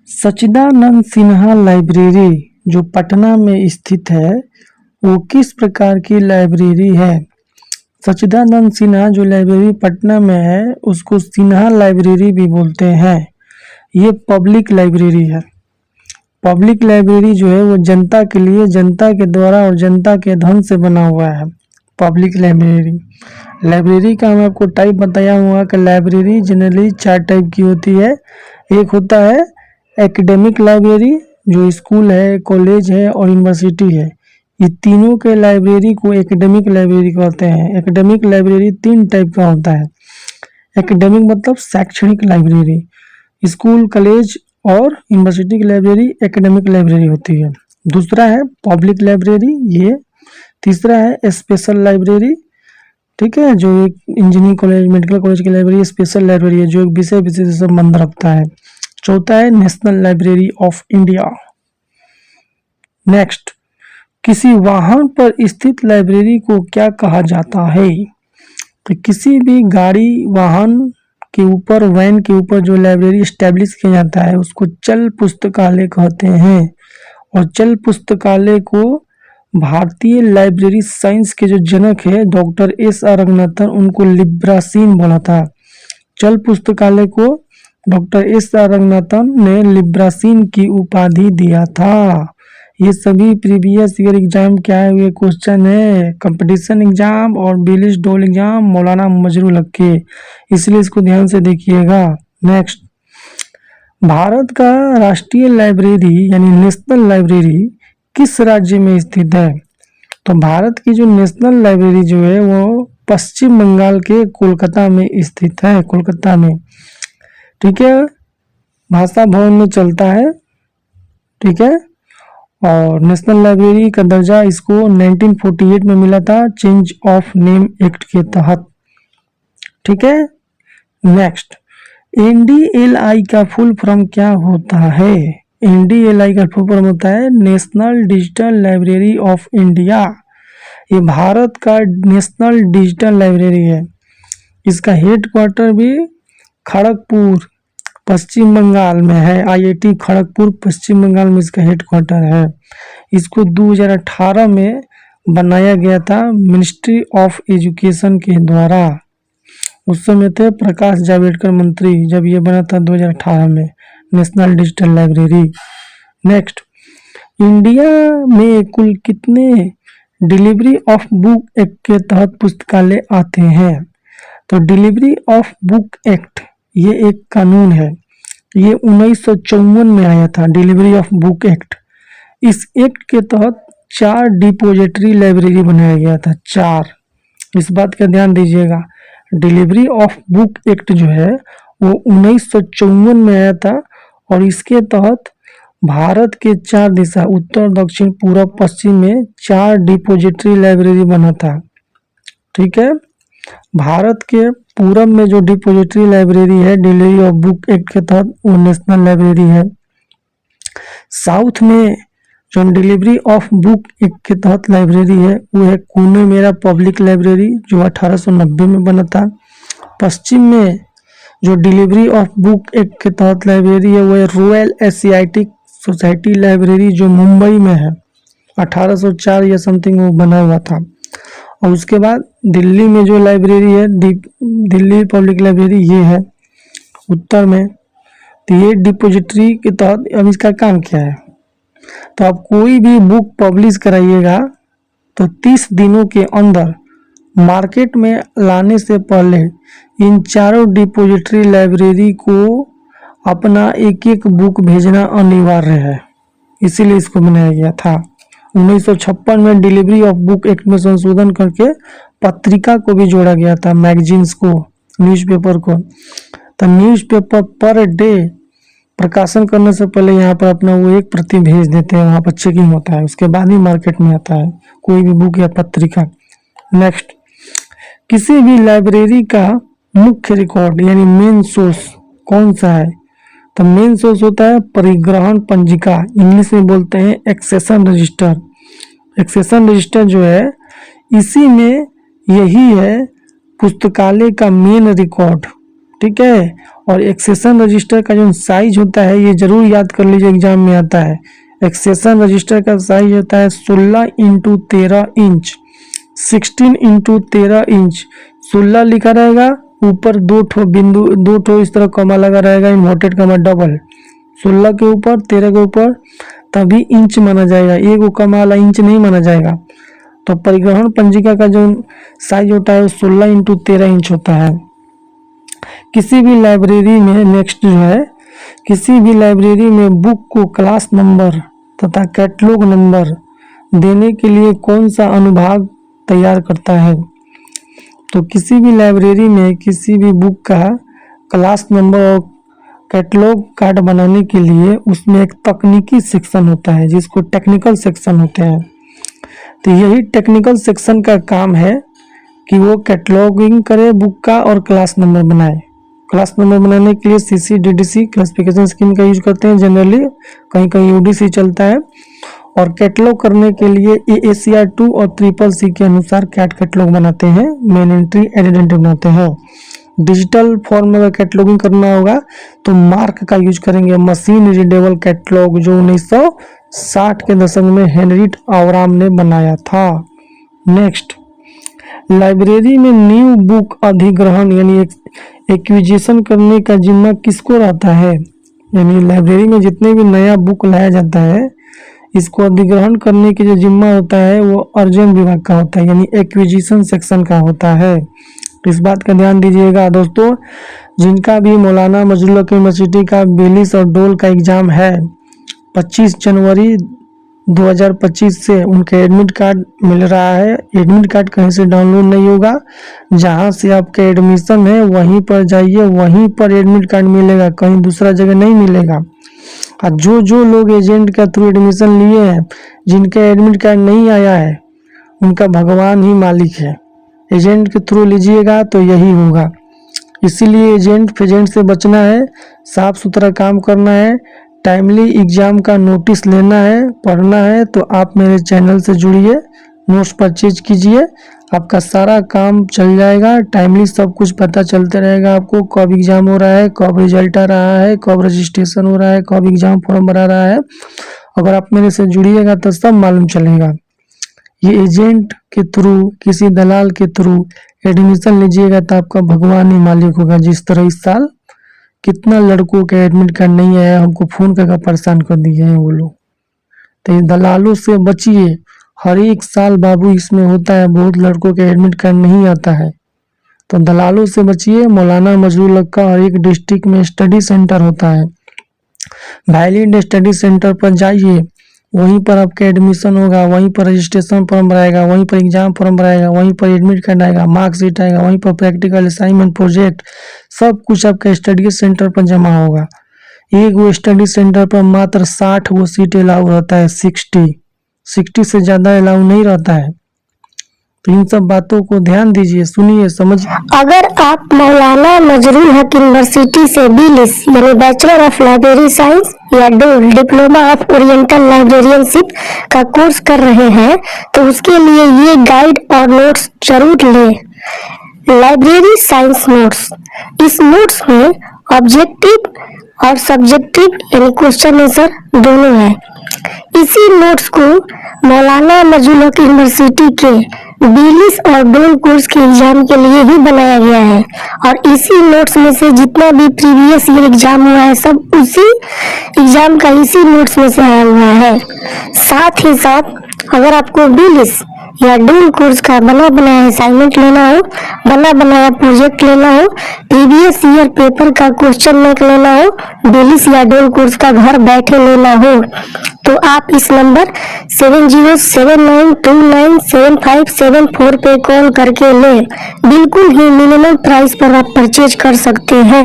सच्चिदानंद Sinha library जो पटना में स्थित है वो किस प्रकार की लाइब्रेरी है? सच्चिदानंद सिन्हा जो लाइब्रेरी पटना में है उसको सिन्हा लाइब्रेरी भी बोलते हैं। ये पब्लिक लाइब्रेरी है। पब्लिक लाइब्रेरी जो है वो जनता के लिए, जनता के द्वारा और जनता के धन से बना हुआ है। पब्लिक लाइब्रेरी का मैं आपको टाइप बताया हुआ कि लाइब्रेरी जनरली 4 टाइप की होती है। एक होता है एकेडमिक लाइब्रेरी जो स्कूल है, कॉलेज है और यूनिवर्सिटी है। ये तीनों के लाइब्रेरी को एकेडमिक लाइब्रेरी कहते हैं। एकेडमिक लाइब्रेरी 3 टाइप का होता है। एकेडमिक मतलब शैक्षणिक लाइब्रेरी, स्कूल, कॉलेज और यूनिवर्सिटी की लाइब्रेरी एकेडमिक लाइब्रेरी होती है। दूसरा है पब्लिक लाइब्रेरी ये। तीसरा है स्पेशल लाइब्रेरी, ठीक है, जो एक इंजीनियरिंग कॉलेज, मेडिकल कॉलेज की लाइब्रेरी स्पेशल लाइब्रेरी है जो एक विषय से संबंध रखता है। चौथा है national library of India. Next, किसी वाहन पर स्थित लाइब्रेरी को क्या कहा जाता है? तो किसी भी गाड़ी, वाहन के ऊपर, वैन के ऊपर जो लाइब्रेरी स्टैब्लिश किया जाता है उसको चल पुस्तकालय कहते हैं। और चल पुस्तकालय को भारतीय लाइब्रेरी साइंस के जो जनक है डॉक्टर S.R. रंगनाथन, उनको लिब्रासीन बोला था। चल पुस्तकालय को डॉक्टर S.R. रंगनाथन ने लिब्रासीन की उपाधि दिया था। ये सभी प्रीवियस ईयर एग्जाम के आए हुए क्वेश्चन है, कंपटीशन एग्जाम और बिलिश डोल एग्जाम मौलाना मजरूल हक के, इसलिए इसको ध्यान से देखिएगा। नेक्स्ट, भारत का राष्ट्रीय लाइब्रेरी यानी नेशनल लाइब्रेरी किस राज्य में स्थित है? तो भारत की जो नेशनल लाइब्रेरी जो है वो पश्चिम बंगाल के कोलकाता में स्थित है। कोलकाता में, ठीक है, भाषा भवन में चलता है, ठीक है। और नेशनल लाइब्रेरी का दर्जा इसको 1948 में मिला था चेंज ऑफ नेम एक्ट के तहत, ठीक है। नेक्स्ट, NDLI का फुल फॉर्म क्या होता है? NDLI का फुल फॉर्म होता है national digital library of India. ये भारत का नेशनल डिजिटल लाइब्रेरी है। इसका हेडक्वार्टर भी खड़गपुर पश्चिम बंगाल में है। IIT खड़गपुर पश्चिम बंगाल में इसका हेडक्वार्टर है। इसको 2018 में बनाया गया था मिनिस्ट्री ऑफ एजुकेशन के द्वारा। उस समय थे प्रकाश जावड़ेकर मंत्री जब ये बना था 2018 में national digital library. Next, India में कुल कितने डिलीवरी ऑफ बुक एक्ट के तहत पुस्तकालय आते हैं? तो डिलीवरी ऑफ बुक एक्ट ये एक कानून है। ये 1954 में आया था, डिलीवरी ऑफ बुक एक्ट। इस एक्ट के तहत 4 डिपोजिटरी लाइब्रेरी बनाया गया था। 4, इस बात का ध्यान दीजिएगा। डिलीवरी ऑफ बुक एक्ट जो है वो 1954 में आया था और इसके तहत भारत के 4 दिशा, उत्तर, दक्षिण, पूर्व, पश्चिम में 4 डिपोजिटरी लाइब्रेरी बना था, ठीक है। भारत के पूरब में जो डिपोजिटरी लाइब्रेरी है डिलीवरी ऑफ बुक एक्ट के तहत वो नेशनल लाइब्रेरी है। साउथ में जो डिलीवरी ऑफ बुक एक्ट के तहत लाइब्रेरी है वो है कुने मेरा पब्लिक लाइब्रेरी जो 1890 में बना था। पश्चिम में जो डिलीवरी ऑफ बुक एक्ट के तहत लाइब्रेरी है वो है रॉयल एशियाटिक सोसाइटी लाइब्रेरी जो मुंबई में है। 1804 या समथिंग वो बना हुआ था। और उसके बाद दिल्ली में जो लाइब्रेरी है दिल्ली पब्लिक लाइब्रेरी ये है उत्तर में। तो ये डिपोजिटरी के तहत अब इसका काम क्या है? तो आप कोई भी बुक पब्लिश कराइएगा तो 30 दिनों के अंदर मार्केट में लाने से पहले इन चारों डिपोजिटरी लाइब्रेरी को अपना एक एक बुक भेजना अनिवार्य है, इसीलिए इसको बनाया गया था। 1956 में डिलीवरी ऑफ बुक एक्ट में संशोधन करके पत्रिका को भी जोड़ा गया था, मैगजीन्स को, न्यूज़पेपर को। तो न्यूज़पेपर पर डे प्रकाशन करने से पहले यहाँ पर अपना वो एक प्रति भेज देते हैं, वहाँ पर चेकिंग होता है, उसके बाद ही मार्केट में आता है कोई भी बुक या पत्रिका। नेक्स्ट, किसी भी लाइब्रेरी का मुख्य रिकॉर्ड यानी मेन सोर्स कौन सा है? तो मेन सोर्स होता है परिग्रहण पंजिका, इंग्लिश में बोलते हैं एक्सेशन रजिस्टर। एक्सेशन रजिस्टर जो है इसी में यही है पुस्तकालय का मेन रिकॉर्ड। ठीक है। और एक्सेशन रजिस्टर का जो साइज होता है ये जरूर याद कर लीजिए, एग्जाम में आता है। एक्सेशन रजिस्टर का साइज होता है 16 इंटू 13 इंच, 16 इंटू 13 इंच। 16 लिखा रहेगा, ऊपर दो ठो बिंदु, दो ठो इस तरह कॉमा लगा रहेगा, इन्वर्टेड कॉमा डबल, 16 के ऊपर 13 के ऊपर, तभी इंच माना जाएगा, एक कॉमा वाला इंच नहीं माना जाएगा। तो परिग्रहण पंजिका का जो साइज होता है वो 16 इंटू 13 इंच होता है। किसी भी लाइब्रेरी में, नेक्स्ट जो है, किसी भी लाइब्रेरी में बुक को क्लास नंबर तथा कैटलॉग नंबर देने के लिए कौन सा अनुभाग तैयार करता है? तो किसी भी लाइब्रेरी में किसी भी बुक का क्लास नंबर और कैटलॉग कार्ड बनाने के लिए उसमें एक तकनीकी सेक्शन होता है जिसको टेक्निकल सेक्शन होते हैं। तो यही टेक्निकल सेक्शन का काम है कि वो कैटलॉगिंग करे बुक का और क्लास नंबर बनाए। क्लास नंबर बनाने के लिए CCDDC क्लासिफिकेशन स्कीम का यूज करते हैं जनरली, कहीं कहीं UDC चलता है। और कैटलॉग करने के लिए AACR 2 और CCC के अनुसार कैटलॉग बनाते हैं, मेन एंट्री एडेड एंट्री बनाते हैं। डिजिटल फॉर्म में अगर कैटलॉगिंग करना होगा तो मार्क का यूज करेंगे, मशीन रीडेबल कैटलॉग, जो 1960 के दशक में हेनरिट आवराम ने बनाया था। नेक्स्ट, लाइब्रेरी में न्यू बुक अधिग्रहण यानी एक्विजिशन करने का जिम्मा किसको रहता है? यानी लाइब्रेरी में जितने भी नया बुक लाया जाता है इसको अधिग्रहण करने की जो जिम्मा होता है वो अर्जन विभाग का होता है, यानी एक्विजिशन सेक्शन का होता है। इस बात का ध्यान दीजिएगा दोस्तों, जिनका भी मौलाना मजरूल हक यूनिवर्सिटी का बेलिस और डोल का एग्जाम है 25 जनवरी 2025 से उनके एडमिट कार्ड मिल रहा है। एडमिट कार्ड कहीं से डाउनलोड नहीं होगा, जहां से आपका एडमिशन है वहीं पर जाइए, वहीं पर एडमिट कार्ड मिलेगा, कहीं दूसरा जगह नहीं मिलेगा। और जो लोग एजेंट के थ्रू एडमिशन लिए हैं, जिनका एडमिट कार्ड नहीं आया है, उनका भगवान ही मालिक है। एजेंट के थ्रू लीजिएगा तो यही होगा, इसीलिए एजेंट फेजेंट से बचना है, साफ सुथरा काम करना है, टाइमली एग्जाम का नोटिस लेना है, पढ़ना है। तो आप मेरे चैनल से जुड़िए, नोट्स परचेज कीजिए, आपका सारा काम चल जाएगा, टाइमली सब कुछ पता चलते रहेगा आपको, कब एग्जाम हो रहा है, कब रिजल्ट आ रहा है, कब रजिस्ट्रेशन हो रहा है, कब एग्जाम फॉर्म भरा रहा है। अगर आप मेरे से जुड़िएगा तो सब मालूम चलेगा। ये एजेंट के थ्रू, किसी दलाल के थ्रू एडमिशन लीजिएगा तो आपका भगवान ही मालिक होगा। जिस तरह इस साल कितना लड़कों के एडमिट कार्ड नहीं आया, हमको फोन करके परेशान कर दिए हैं वो लोग। तो ये दलालों से बचिए, हर एक साल बाबू इसमें होता है, बहुत लड़कों के एडमिट कार्ड नहीं आता है, तो दलालों से बचिए। मौलाना मजरूल हक का हर एक डिस्ट्रिक्ट में स्टडी सेंटर होता है, वैलिड स्टडी सेंटर पर जाइए, वहीं पर आपका एडमिशन होगा, वहीं पर रजिस्ट्रेशन फॉर्म भराएगा, वहीं पर एग्जाम फॉर्म भराएगा, वहीं पर एडमिट कार्ड आएगा, मार्कशीट आएगा, वहीं पर प्रैक्टिकल असाइनमेंट प्रोजेक्ट सब कुछ आपका स्टडी सेंटर पर जमा होगा। एक वो स्टडी सेंटर पर मात्र 60 वो सीट अलाउ रहता है, 60 से ज्यादा अलाउ नहीं रहता है। तो इन सब बातों को ध्यान दीजिए, सुनिए, समझिए। अगर आप मौलाना मजरूल हक यूनिवर्सिटी से BLIS यानी बैचलर ऑफ लाइब्रेरी साइंस या डोल डिप्लोमा ऑफ ओरिएंटल लाइब्रेरियनशिप का कोर्स कर रहे हैं तो उसके लिए ये गाइड और नोट्स जरूर लें। लाइब्रेरी साइंस नोट्स, इस नोट्स में ऑब्जेक्टिव और सब्जेक्टिव यानी क्वेश्चन आंसर दोनों है। इसी नोट्स को मौलाना मजरूल हक यूनिवर्सिटी के BLIS और डोल कोर्स के एग्जाम के लिए ही बनाया गया है और इसी नोट्स में से जितना भी प्रीवियस ईयर एग्जाम हुआ है सब उसी एग्जाम का इसी नोट्स में से आया हुआ है। साथ ही साथ अगर आपको BLIS या डोल कोर्स का बना बनाया असाइनमेंट लेना हो, बना बनाया प्रोजेक्ट लेना हो, प्रीवियस ईयर पेपर का क्वेश्चन बैंक लेना हो, BLIS या डोल कोर्स का घर बैठे लेना हो, तो आप इस नंबर 7079297574 पे कॉल करके ले, बिल्कुल ही मिनिमम प्राइस पर आप परचेज कर सकते हैं।